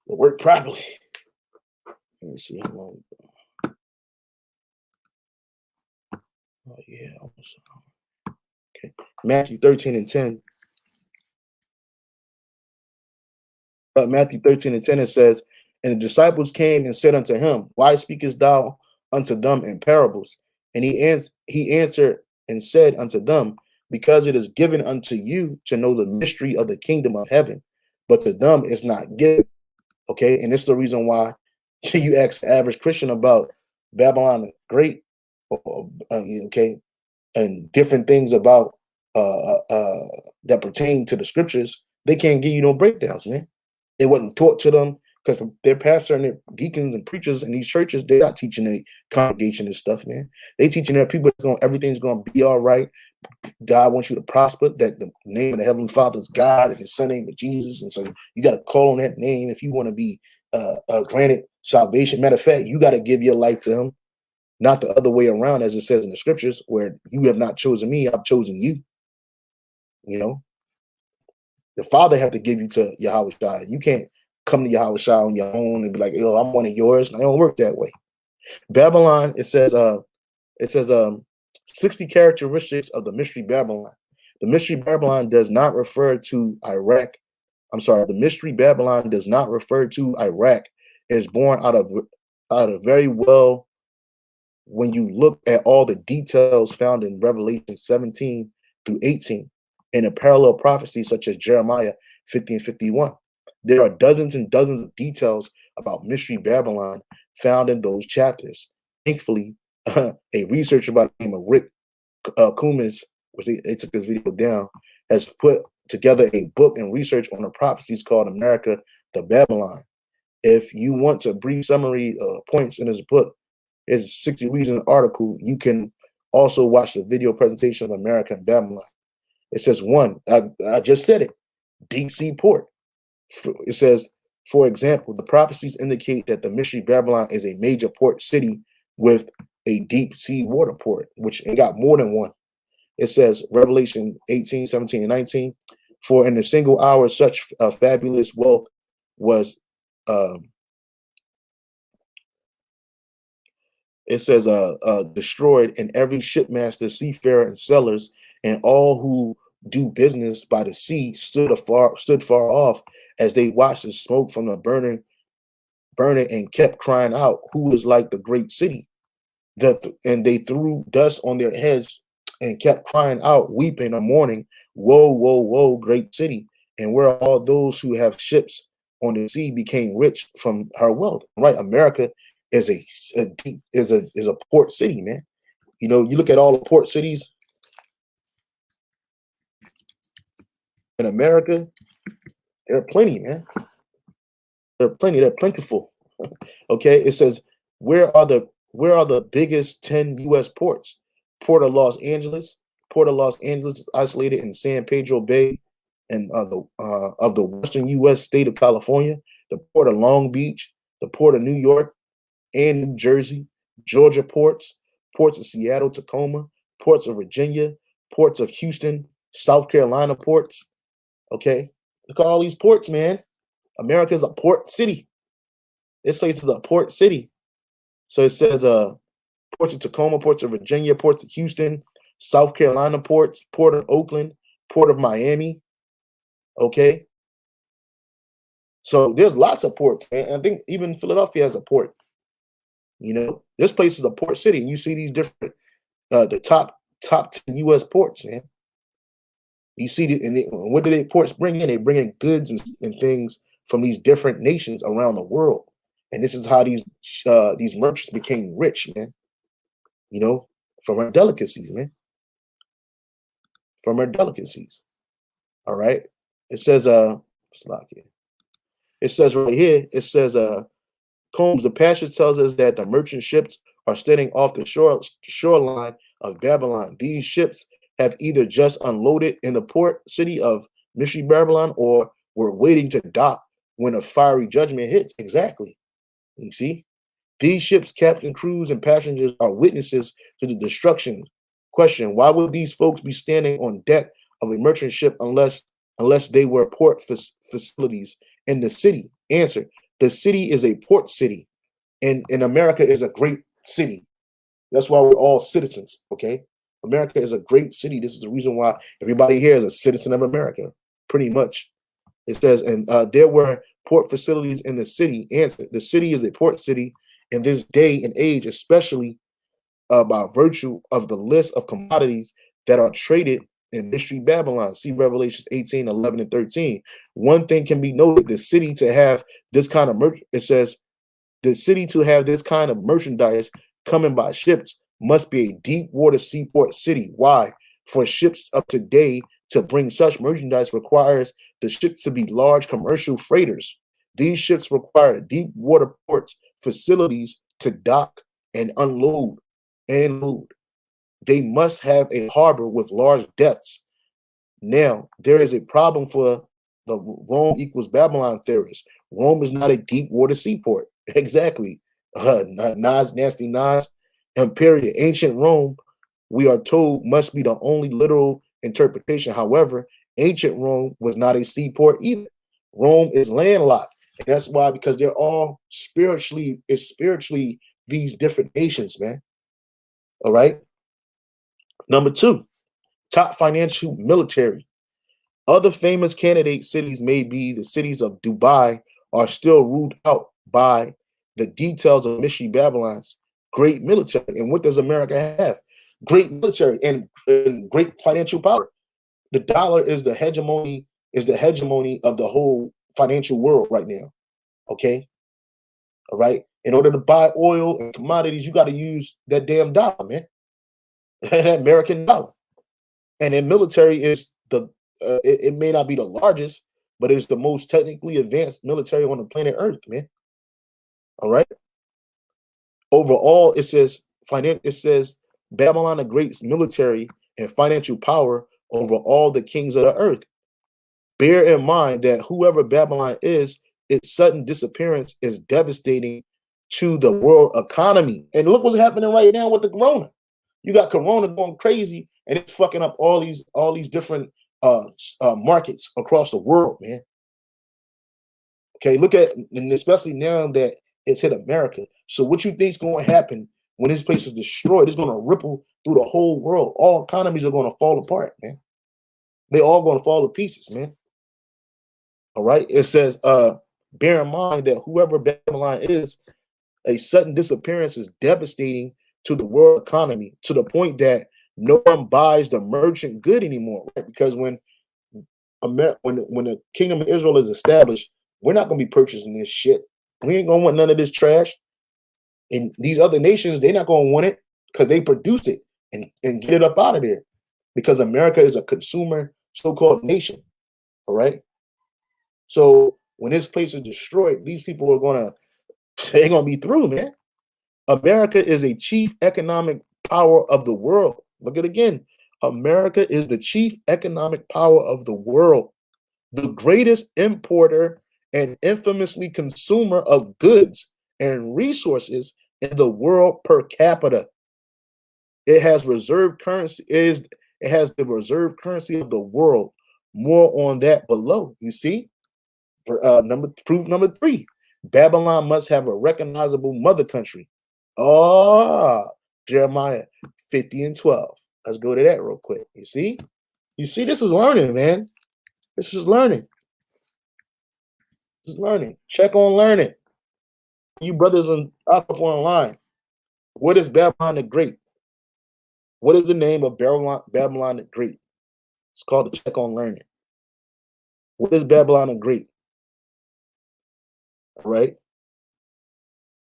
to work properly. Let me see how long. Oh, yeah. Okay. Matthew 13 and 10. Matthew 13 and 10, it says, and the disciples came and said unto him, why speakest thou unto them in parables? And he answered and said unto them, because it is given unto you to know the mystery of the kingdom of heaven, but to them it's not given. Okay, and it's the reason why you ask the average Christian about Babylon the Great, okay, and different things about that pertain to the scriptures, they can't give you no breakdowns, man. It wasn't taught to them because their pastor and their deacons and preachers in these churches, they're not teaching the congregation this stuff, man. They teaching their people everything's going to be all right. God wants you to prosper, that the name of the Heavenly Father is God and his son name is Jesus. And so you got to call on that name if you want to be granted salvation. Matter of fact, you got to give your life to him, not the other way around, as it says in the scriptures, where you have not chosen me, I've chosen you. You know, the Father have to give you to Yahweh Shai. You can't come to Yahweh Shai on your own and be like, "Oh, I'm one of yours." No, it don't work that way. Babylon, it says 60 characteristics of the mystery Babylon. The mystery Babylon does not refer to Iraq. I'm sorry, the mystery Babylon does not refer to Iraq. It is born out of very well when you look at all the details found in Revelation 17 through 18 and a parallel prophecy such as Jeremiah 50 and 51. There are dozens and dozens of details about mystery Babylon found in those chapters. Thankfully, a researcher by the name of Rick Kumis, which they took this video down, has put together a book and research on the prophecies called America the Babylon. If you want a brief summary points in this book, it's 60 Reasons article. You can also watch the video presentation of American Babylon. It says one, I just said it, deep sea port. It says, for example, the prophecies indicate that the mystery Babylon is a major port city with a deep sea water port, which it got more than one. It says, Revelation 18, 17, and 19, for in a single hour such fabulous wealth was, it says, destroyed, and every shipmaster, seafarer, and sellers, and all who do business by the sea stood far off as they watched the smoke from the burning and kept crying out, who is like the great city? And they threw dust on their heads and kept crying out, weeping and mourning, woe, woe, woe, great city. And where all those who have ships on the sea became rich from her wealth. Right? America is a port city, man. You know, you look at all the port cities in America, there are plenty, man. There are plenty, they're plentiful. Okay, it says, where are the biggest 10 US ports? Port of Los Angeles. Port of Los Angeles is isolated in San Pedro Bay and of the western US state of California. The Port of Long Beach, the Port of New York and New Jersey, Georgia ports, ports of Seattle, Tacoma, ports of Virginia, ports of Houston, South Carolina ports. Okay, look at all these ports, man. America is a port city. This place is a port city. So it says ports of Tacoma, ports of Virginia, ports of Houston, South Carolina ports, Port of Oakland, Port of Miami. Okay. So there's lots of ports. And I think even Philadelphia has a port. You know, this place is a port city, and you see these different the top 10 US ports, man. You see what do they ports bring in? They bring in goods and things from these different nations around the world. And this is how these merchants became rich, man. You know, from our delicacies, man. From our delicacies. All right. It says, it says right here, it says, Combs, the passage tells us that the merchant ships are standing off the shoreline of Babylon. These ships have either just unloaded in the port city of Mystery Babylon or were waiting to dock when a fiery judgment hits. Exactly. You see? These ships, captain, crews, and passengers are witnesses to the destruction. Question, why would these folks be standing on deck of a merchant ship unless they were port facilities in the city? Answer, the city is a port city, and America is a great city. That's why we're all citizens, okay? America is a great city. This is the reason why everybody here is a citizen of America, pretty much. It says, and there were port facilities in the city. Answer, the city is a port city in this day and age, especially by virtue of the list of commodities that are traded in Mystery Babylon. See Revelations 18, 11, and 13. One thing can be noted, the city to have this kind of it says, the city to have this kind of merchandise coming by ships must be a deep water seaport city. Why? For ships of today to bring such merchandise requires the ships to be large commercial freighters. These ships require deep water ports facilities to dock and unload and load. They must have a harbor with large depths. Now, there is a problem for the Rome equals Babylon theorists. Rome is not a deep water seaport. Exactly. Nasty Nas. Imperia, ancient Rome, we are told, must be the only literal interpretation. However, ancient Rome was not a seaport either. Rome is landlocked. And that's why, because they're all spiritually these different nations, man. All right. Number two, top financial military. Other famous candidate cities may be the cities of Dubai are still ruled out by the details of Mystery Babylon's great military. And what does America have? Great military and great financial power. The dollar is the hegemony of the whole financial world right now. Okay. All right. In order to buy oil and commodities, you got to use that damn dollar, man. That American dollar. And then military is it may not be the largest, but it's the most technically advanced military on the planet Earth, man. All right. Overall, it says Babylon the Great's military and financial power over all the kings of the earth. Bear in mind that whoever Babylon is, its sudden disappearance is devastating to the world economy. And look what's happening right now with the corona. You got corona going crazy, and it's fucking up all these different markets across the world, man. Okay, look at, and especially now that it's hit America. So what you think is going to happen when this place is destroyed? It's going to ripple through the whole world. All economies are going to fall apart, man. They all going to fall to pieces, man. All right. It says, bear in mind that whoever Babylon is, a sudden disappearance is devastating to the world economy to the point that no one buys the merchant good anymore, right? Because when when the kingdom of Israel is established, we're not going to be purchasing this shit. We ain't going to want none of this trash. And these other nations, they're not going to want it because they produce it and get it up out of there. Because America is a consumer so-called nation. All right. So when this place is destroyed, these people are they're gonna be through, man. America is a chief economic power of the world. Look at it again. America is the chief economic power of the world, the greatest importer and infamously consumer of goods and resources in the world per capita. It has reserve currency, it has the reserve currency of the world. More on that below. You see? For proof number 3, Babylon must have a recognizable mother country. Oh, Jeremiah 50 and 12. Let's go to that real quick. You see, this is learning, man. This is learning. This is learning. Check on learning. You brothers on Alpha Online. What is Babylon the Great? What is the name of Babylon the Great? It's called the Check on Learning. What is Babylon the Great? All right.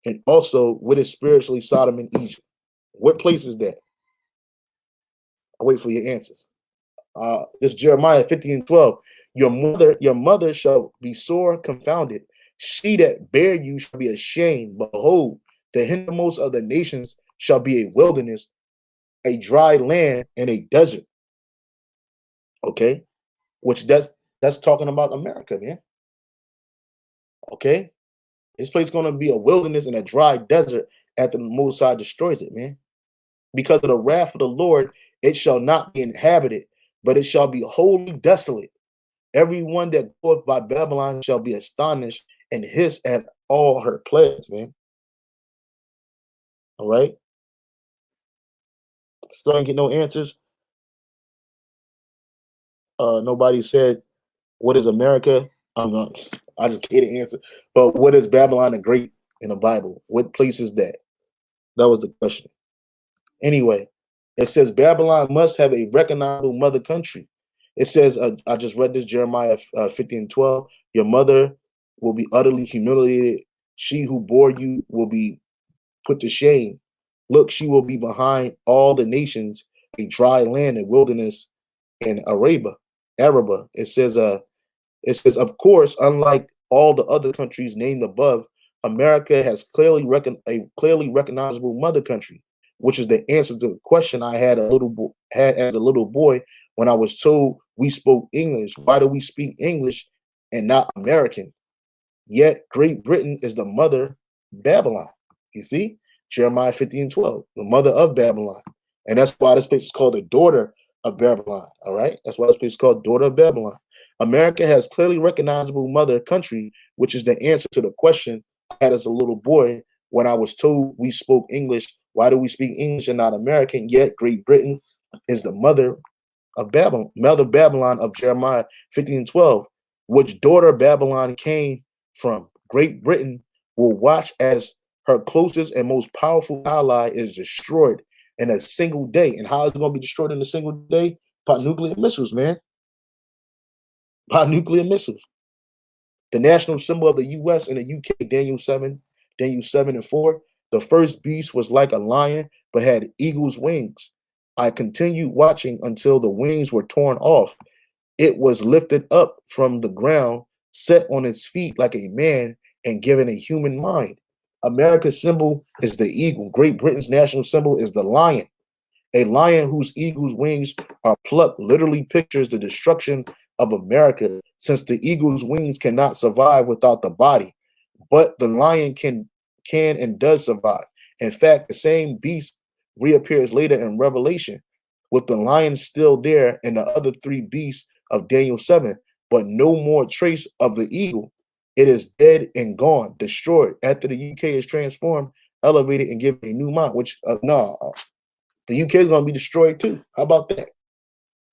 And also, what is spiritually Sodom and Egypt? What place is that? I'll wait for your answers. This Jeremiah 50 and 12. Your mother shall be sore confounded. She that bare you shall be ashamed. Behold, the hindermost of the nations shall be a wilderness, a dry land, and a desert. Okay, which that's talking about America, man. Okay, this place is going to be a wilderness and a dry desert after the Most High destroys it, man. Because of the wrath of the Lord, it shall not be inhabited, but it shall be wholly desolate. Everyone that goeth by Babylon shall be astonished and hiss at all her plagues, man. All right. Still ain't get no answers. Nobody said, what is America? I'm not, I just gave the answer. But what is Babylon the Great in the Bible? What place is that? That was the question. Anyway, it says Babylon must have a recognizable mother country. It says, I just read this, Jeremiah 50 and 12. Your mother will be utterly humiliated. She who bore you will be put to shame. Look, she will be behind all the nations, a dry land and wilderness in Araba. It says, of course, unlike all the other countries named above, America has a clearly recognizable mother country, which is the answer to the question I had as a little boy when I was told we spoke English. Why do we speak English and not American? Yet Great Britain is the mother Babylon. You see, Jeremiah 50 and 12, the mother of Babylon. And that's why this place is called the daughter of Babylon. All right. That's why this place is called daughter of Babylon. America has clearly recognizable mother country, which is the answer to the question I had as a little boy when I was told we spoke English. Why do we speak English and not American? Yet Great Britain is the mother of Babylon of Jeremiah 50 and 12, which daughter Babylon came from. Great Britain will watch as her closest and most powerful ally is destroyed in a single day. And how is it going to be destroyed in a single day? By nuclear missiles, man. By nuclear missiles. The national symbol of the U.S. and the UK, Daniel 7 and 4. The first beast was like a lion, but had eagle's wings. I continued watching until the wings were torn off. It was lifted up from the ground, set on its feet like a man, and given a human mind. America's symbol is the eagle. Great Britain's national symbol is the lion. A lion whose eagle's wings are plucked literally pictures the destruction of America, since the eagle's wings cannot survive without the body, but the lion can and does survive. In fact, the same beast reappears later in Revelation, with the lion still there and the other three beasts of Daniel 7, but no more trace of the eagle. It is dead and gone, destroyed after the UK is transformed, elevated, and given a new mind. Which no, the UK is going to be destroyed too. How about that?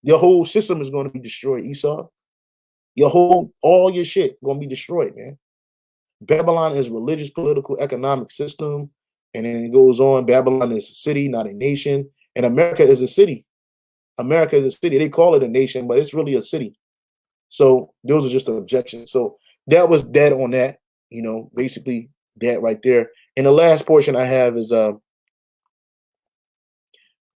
Your whole system is going to be destroyed, Esau. All your shit going to be destroyed, man. Babylon is religious, political, economic system. And then it goes on. Babylon is a city, not a nation. And America is a city. America is a city. They call it a nation, but it's really a city. So those are just the objections. So that was dead on that, basically that right there. And the last portion I have is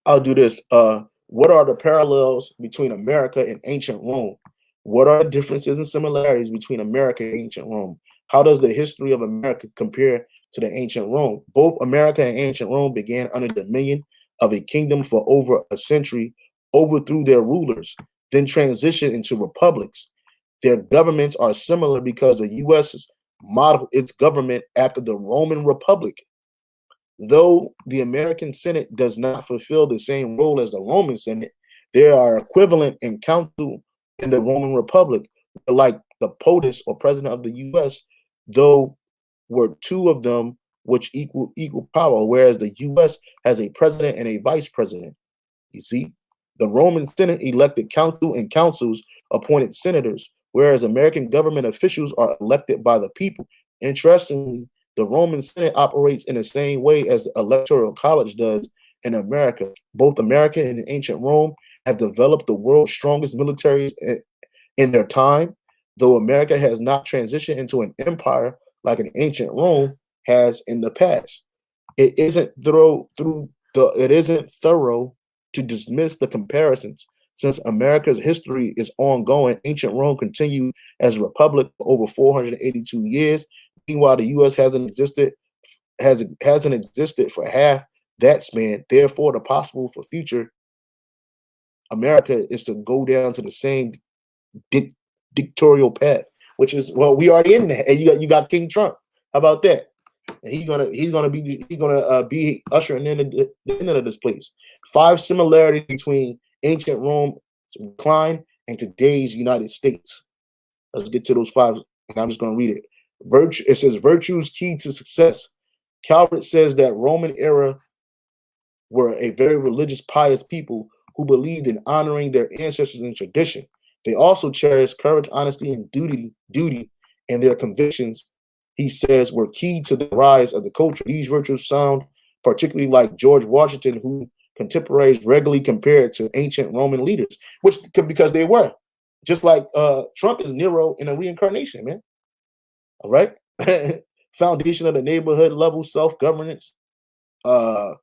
I'll do this. What are the parallels between America and ancient Rome? What are the differences and similarities between America and ancient Rome? How does the history of America compare to the ancient Rome? Both America and ancient Rome began under the dominion of a kingdom for over a century, overthrew their rulers, then transitioned into republics. Their governments are similar because the U.S. modeled its government after the Roman Republic. Though the American Senate does not fulfill the same role as the Roman Senate, there are equivalent in council in the Roman Republic, like the POTUS or president of the U.S., though were two of them which equal power, whereas the U.S. has a president and a vice president. You see, the Roman Senate elected council and councils appointed senators, whereas American government officials are elected by the people. Interestingly, the Roman Senate operates in the same way as the Electoral College does in America. Both America and ancient Rome have developed the world's strongest militaries in their time, though America has not transitioned into an empire like an ancient Rome has in the past. It isn't thorough to dismiss the comparisons. Since America's history is ongoing, ancient Rome continued as a republic for over 482 years. Meanwhile, the U.S. hasn't existed for half that span. Therefore, the possible for future America is to go down to the same dictatorial path, which is, well, we already in there. And you got King Trump. How about that? And he's gonna be ushering in the end of this place. 5 similarities between ancient Rome's decline and today's United States. Let's get to those 5, and I'm just gonna read it. It says virtues key to success. Calvert says that Roman era were a very religious, pious people who believed in honoring their ancestors and tradition. They also cherished courage, honesty, and duty, and their convictions, he says, were key to the rise of the culture. These virtues sound particularly like George Washington, who contemporaries regularly compared to ancient Roman leaders, because they were. Just like Trump is Nero in a reincarnation, man. All right. Foundation of the neighborhood level self-governance, Croitium,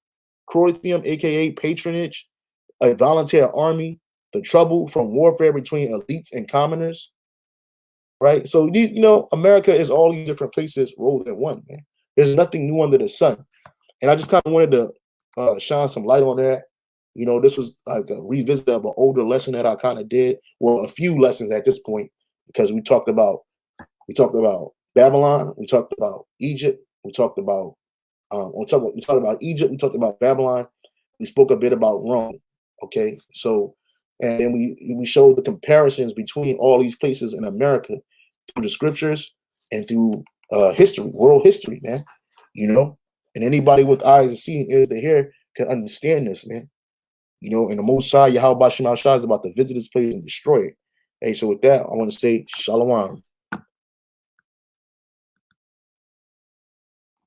aka patronage, a volunteer army, the trouble from warfare between elites and commoners. Right. So America is all these different places rolled in one, man. There's nothing new under the sun. And I just kind of wanted to shine some light on that. This was like a revisit of an older lesson that I kind of did. Well, a few lessons at this point, because we talked about Babylon, we talked about Egypt, we talked about Egypt, we talked about Babylon, we spoke a bit about Rome. Okay, so and then we showed the comparisons between all these places in America through the scriptures and through history, world history, man. And anybody with eyes to see and ears to hear can understand this, man. And the Most High, Yahweh Bashim Al Shah, is about to visit this place and destroy it. Hey, so with that, I want to say Shalom.